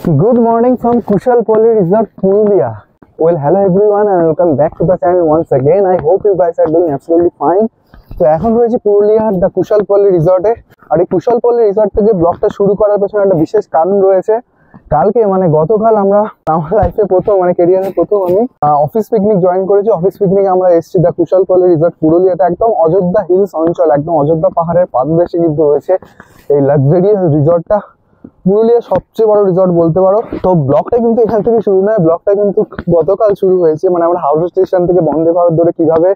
Good morning from Kushal Poly Resort, Purulia. Well, hello everyone and welcome back to the channel once again. I hope you guys are doing absolutely fine. তো এখন রয়েছে পুরুলিয়ার the কুশল পল্লী রিসর্টে। আর এই কুশল পল্লী resort থেকে ব্লগটা শুরু করার পেছনে একটা বিশেষ কারণ রয়েছে। কালকে গতকাল আমরা আমার লাইফে প্রথম ক্যারিয়ারে প্রথম আমি অফিস পিকনিক জয়েন করেছি। অফিস পিকনিকে আমরা এসেছি দ্য কুশল পল্লী রিসর্ট পুরুলিয়াতে, একদম অযোধ্যা হিলস অঞ্চল, একদম অযোধ্যা পাহাড়ের পাদদেশে কিন্তু রয়েছে এই লাক্সারিয়াস রিসর্টটা। পুরুলিয়ার সবচেয়ে বড় রিসর্ট বলতে পারো। তো ব্লগটা কিন্তু এখান থেকে শুরু নয়, ব্লগটা কিন্তু গতকাল শুরু হয়েছে। আমরা হাওড়া স্টেশন থেকে বন্দে ভারত ধরে কিভাবে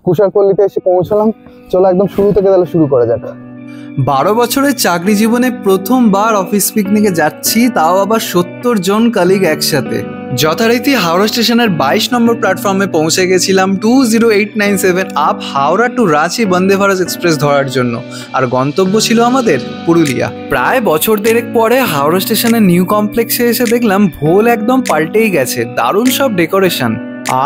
কুশলপল্লীতে এসে পৌঁছলাম, চলো একদম শুরু থেকে তাহলে শুরু করা যাক। 12 বছরের চাকরি জীবনে প্রথমবার অফিস পিকনিকে যাচ্ছি, তাও আবার 70 জন কালিগ একসাথে। যথারীতি হাওড়া স্টেশনের 22 নম্বর প্ল্যাটফর্মে পৌঁছে গেছিলাম 20897 up Howrah two Ranchi Vande Bharat express ধরার জন্য। আর গন্তব্য ছিল আমাদের পুরুলিয়া। প্রায় বছর দেড়েক পরে হাওড়া স্টেশনের নিউ কমপ্লেক্সে এসে দেখলাম ভোল একদম পাল্টেই গেছে, দারুণ সব ডেকোরেশন।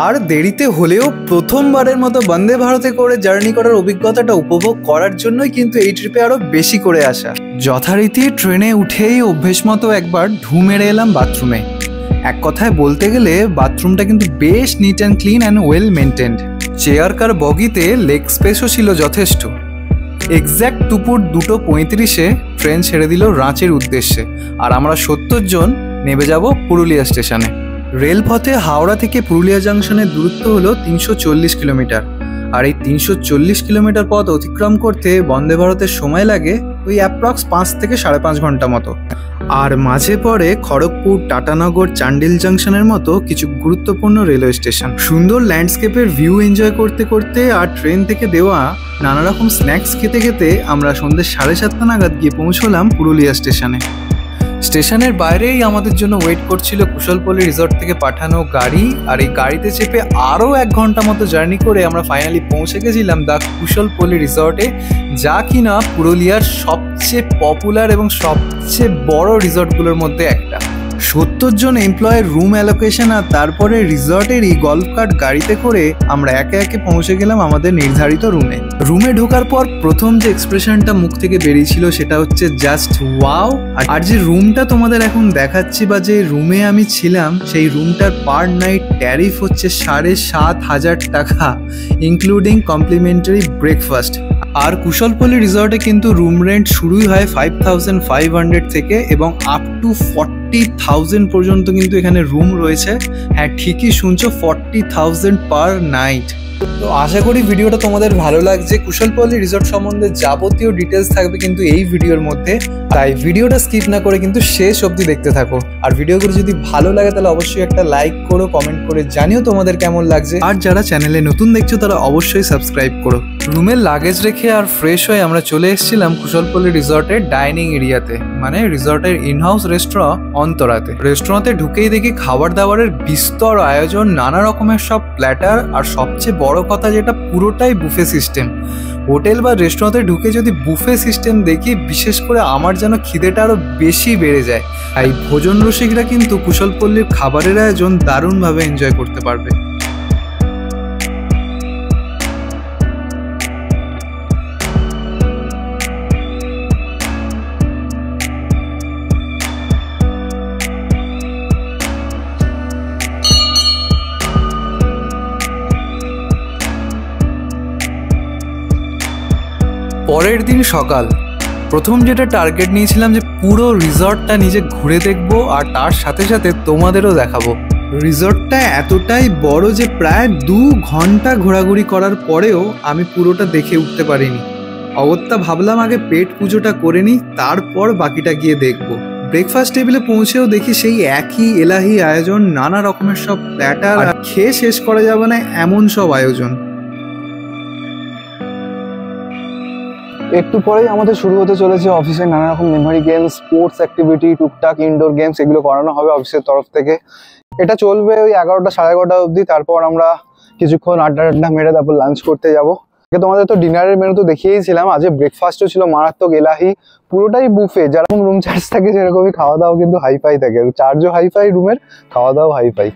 আর দেরিতে হলেও প্রথমবারের মতো বন্দে ভারতে করে জার্নি করার অভিজ্ঞতাটা উপভোগ করার জন্যই কিন্তু এই ট্রিপে আরো বেশি করে আসা। যথারীতি ট্রেনে উঠেই অভ্যেস মতো একবার ঢু মেরে এলাম বাথরুমে। এক কথায় বলতে গেলে বাথরুমটা কিন্তু বেশ neat and clean and well maintained. Chair car বগিতে লেগ স্পেসও ছিল যথেষ্ট। এক্স্যাক্ট দুপুর 2:35-এ ট্রেন ছেড়ে দিল রাঁচির উদ্দেশ্যে, আর আমরা 70 জন নেমে যাব পুরুলিয়া স্টেশনে। রেলপথে হাওড়া থেকে পুরুলিয়া জাংশনের দূরত্ব হলো 340 কিলোমিটার। আর এই 340 কিলোমিটার পথ অতিক্রম করতে বন্দে ভারতের সময় লাগে ওই অ্যাপ্রক্স 5 থেকে 5.5 ঘন্টা মতো। আর মাঝে পড়ে খড়গপুর, টাটানগর, চান্ডিল জাংশনের মতো কিছু গুরুত্বপূর্ণ রেলওয়ে স্টেশন। সুন্দর ল্যান্ডস্কেপের ভিউ এনজয় করতে করতে আর ট্রেন থেকে দেওয়া নানা রকম স্ন্যাক্স খেতে খেতে আমরা সন্ধ্যে 7:30 নাগাদ গিয়ে পৌঁছলাম পুরুলিয়া স্টেশনে। স্টেশনের বাইরেই আমাদের জন্য ওয়েট করছিল কুশলপল্লী রিসর্ট থেকে পাঠানো গাড়ি। আর এই গাড়িতে চেপে আরও 1 ঘন্টা মতো জার্নি করে আমরা ফাইনালি পৌঁছে গেছিলাম দ্য কুশলপল্লী রিসর্টে, যা কিনা পুরুলিয়ার সবচেয়ে পপুলার এবং সবচেয়ে বড় রিসর্টগুলোর মধ্যে একটা। 70 জন এমপ্লয়ের রুম অ্যালোকেশন আর তারপরে রিসর্টেরই গল্ফ কার্ট গাড়িতে করে আমরা একে একে পৌঁছে গেলাম আমাদের নির্ধারিত রুমে। রুমে ঢোকার পর প্রথম যে এক্সপ্রেশনটা মুখ থেকে বেরিয়েছিল সেটা হচ্ছে জাস্ট ওয়াও। আর যে রুমটা তোমাদের এখন দেখাচ্ছি বা যে রুমে আমি ছিলাম, সেই রুমটার পার নাইট ট্যারিফ হচ্ছে 7,500 টাকা, ইনক্লুডিং কমপ্লিমেন্টারি ব্রেকফাস্ট। আর কুশলপল্লী রিসর্টে কিন্তু রুম রেন্ট শুরুই হয় 5,500 থেকে এবং আপ টু 40,000 পর্যন্ত কিন্তু এখানে রুম রয়েছে। হ্যাঁ, ঠিকই শুনছো, 40,000 পার নাইট। তো আশা করি ভিডিওটা তোমাদের ভালো লাগছে। কুশলপল্লী রিসর্ট সম্বন্ধে যাবতীয় ডিটেলস থাকবে কিন্তু এই ভিডিওর মধ্যে, তাই ভিডিওটা স্কিপ না করে কিন্তু শেষ অবধি দেখতে থাকো। আর ভিডিওগুলো যদি ভালো লাগে তাহলে অবশ্যই একটা লাইক করো, কমেন্ট করে জানিও তোমাদের কেমন লাগছে। আর যারা চ্যানেলে নতুন দেখছো তারা অবশ্যই সাবস্ক্রাইব করো। রুমের লাগেজ রেখে আর ফ্রেশ হয়ে আমরা চলে এসেছিলাম কুশলপল্লী রিসর্টের ডাইনিং এরিয়াতে, মানে রিসর্টের ইনহাউস রেস্টুরেন্ট অন্তরাতে। রেস্টুরেন্টে ঢুকেই দেখি খাবার দাবারের বিস্তর আয়োজন, নানা রকমের সব প্ল্যাটার, আর সবচেয়ে বড় কথা যেটা পুরোটাই বুফে সিস্টেম। হোটেল বা রেস্টুরেন্টে ঢুকে যদি বুফে সিস্টেম দেখি, বিশেষ করে আমার যেন খিদেটা আরো বেশি বেড়ে যায়। এই ভোজন রসিকরা কিন্তু কুশলপল্লীর খাবারের আয়োজন দারুণভাবে এনজয় করতে পারবে। পরের দিন সকাল, প্রথম যেটা টার্গেট নিয়েছিলাম যে পুরো রিসর্টটা নিজে ঘুরে দেখবো আর তার সাথে সাথে তোমাদেরও দেখাবো। রিসর্টটা এতটাই বড় যে প্রায় 2 ঘন্টা ঘোরাঘুরি করার পরেও আমি পুরোটা দেখে উঠতে পারিনি। অগত্যা ভাবলাম আগে পেট পুজোটা করে নিই, তারপর বাকিটা গিয়ে দেখবো। ব্রেকফাস্ট টেবিলে পৌঁছেও দেখি সেই একই এলাহি আয়োজন, নানা রকমের সব প্ল্যাটার, আর খেয়ে শেষ করা যাবে না এমন সব আয়োজন। একটু পরেই আমাদের শুরু হতে চলেছে অফিসের নানা রকম মেমোরি গেমস, স্পোর্টস অ্যাক্টিভিটি, টুকটাক ইনডোর গেমস, এগুলো করানো হবে অফিসের তরফ থেকে। এটা চলবে ওই 11টা 11:30 অবধি। তারপর আমরা কিছুক্ষণ আড্ডা মেরে তারপর লাঞ্চ করতে যাব। তোমাদের তো ডিনারের মেনু তো দেখিয়েছিলাম, আজ ব্রেকফাস্টও ছিল মারাত্মক এলাহি, পুরোটাই বুফে। যেরকম রুম চার্জ থাকে সেরকমই খাওয়া দাওয়া কিন্তু হাইফাই থাকে, চার্জও হাইফাই, রুমের খাওয়া দাওয়া হাইফাই।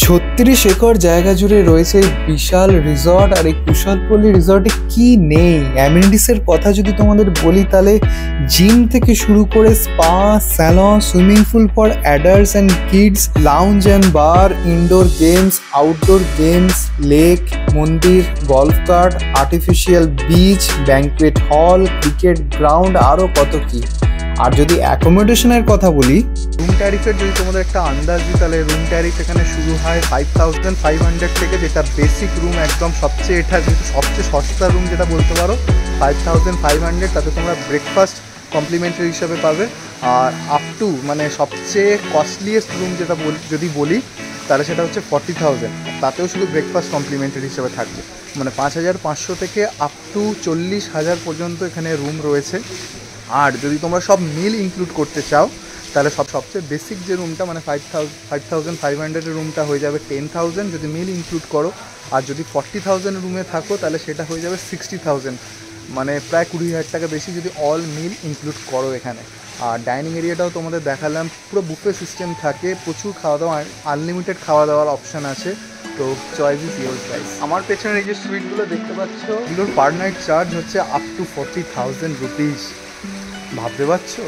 36 একর জায়গা জুড়ে রয়েছে এই বিশাল রিসর্ট। আর এই কুশলপল্লী রিসর্টে কি নেই? অ্যামিনিটিসের কথা যদি তোমাদের বলি তাহলে জিম থেকে শুরু করে spa, salon, swimming pool for adults and kids, lounge and bar, indoor games, outdoor games, lake, মন্দির, golf cart, artificial beach, banquet hall, cricket ground, আরও কত কি। আর যদি অ্যাকোমোডেশনের কথা বলি, রুম ট্যারিফের যদি তোমাদের একটা আন্দাজ দিই তাহলে রুম ট্যারিফ এখানে শুরু হয় 5500 থেকে, যেটা বেসিক রুম একদম সবচেয়ে, এটা যেহেতু সবচেয়ে সস্তা রুম যেটা বলতে পারো 5500, তাতে তোমরা ব্রেকফাস্ট কমপ্লিমেন্টারি হিসাবে পাবে। আর আপ টু মানে সবচেয়ে কস্টলিয়েস্ট রুম যেটা যদি বলি তাহলে সেটা হচ্ছে 40,000, তাতেও শুধু ব্রেকফাস্ট কমপ্লিমেন্টারি হিসাবে থাকবে। মানে 5500 থেকে আপ টু 40,000 পর্যন্ত এখানে রুম রয়েছে। আর যদি তোমরা সব মিল ইনক্লুড করতে চাও তাহলে সবচেয়ে বেসিক যে রুমটা মানে 5500 রুমটা হয়ে যাবে 10,000 যদি মিল ইনক্লুড করো। আর যদি 40,000 রুমে থাকো তাহলে সেটা হয়ে যাবে 60,000, মানে প্রায় 20,000 টাকা বেশি যদি অল মিল ইনক্লুড করো এখানে। আর ডাইনিং এরিয়াটাও তোমাদের দেখালাম, পুরো বুফে সিস্টেম থাকে, প্রচুর খাওয়া দাওয়া, আনলিমিটেড খাওয়া দাওয়ার অপশান আছে। তো চয়েস ইজ ইয়োর প্রাইস। আমার পেছনে এই যে সুইটগুলো দেখতে পাচ্ছ, এগুলোর পার নাইট চার্জ হচ্ছে আপ টু 40,000 রুপিস। ভাবতে পারছো?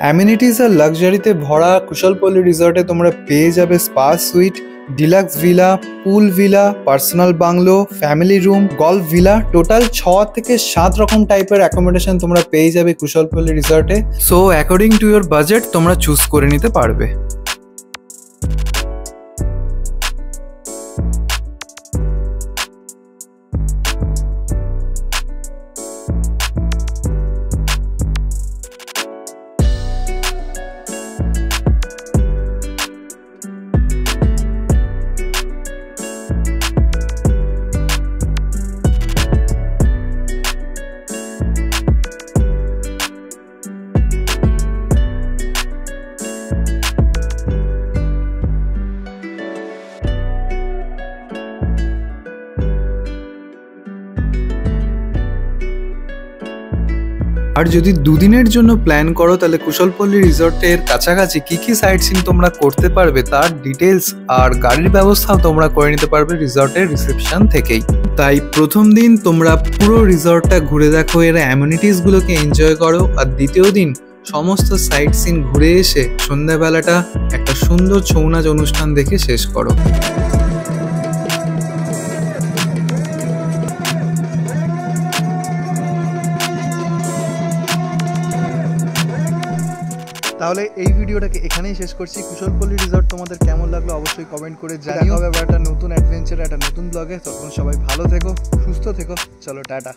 অ্যামিনিটিস আর লাক্সারিতে ভরা কুশলপল্লী রিসর্টে তোমরা পেয়ে যাবে spa suite, deluxe villa, pool villa, personal bungalow, family room, golf villa, total 6 থেকে 7 রকম টাইপের অ্যাকোমোডেশন তোমরা পেয়ে যাবে কুশলপল্লী রিসর্টে। So according to your budget তোমরা চুজ করে নিতে পারবে। আর যদি দুদিনের জন্য প্ল্যান করো তাহলে কুশলপল্লী রিসর্টের কাছাকাছি কি কি সাইট সিন তোমরা করতে পারবে তার ডিটেলস আর গাড়ির ব্যবস্থাও তোমরা করে নিতে পারবে রিসর্টের রিসেপশন থেকেই। তাই প্রথম দিন তোমরা পুরো রিসর্টটা ঘুরে দেখো, এর অ্যামিনিটিসগুলোকে এনজয় করো। আর দ্বিতীয় দিন সমস্ত সাইট সিন ঘুরে এসে সন্ধ্যাবেলাটা একটা সুন্দর ছৌ নাচ অনুষ্ঠান দেখে শেষ করো। তাহলে এই ভিডিওটাকে এখানেই শেষ করছি। কুশলপল্লী রিসর্ট তোমাদের কেমন লাগলো অবশ্যই কমেন্ট করে জানিও। হবে একটা নতুন অ্যাডভেঞ্চার, একটা নতুন ব্লগে। তখন সবাই ভালো থেকো, সুস্থ থেকো। চলো টাটা।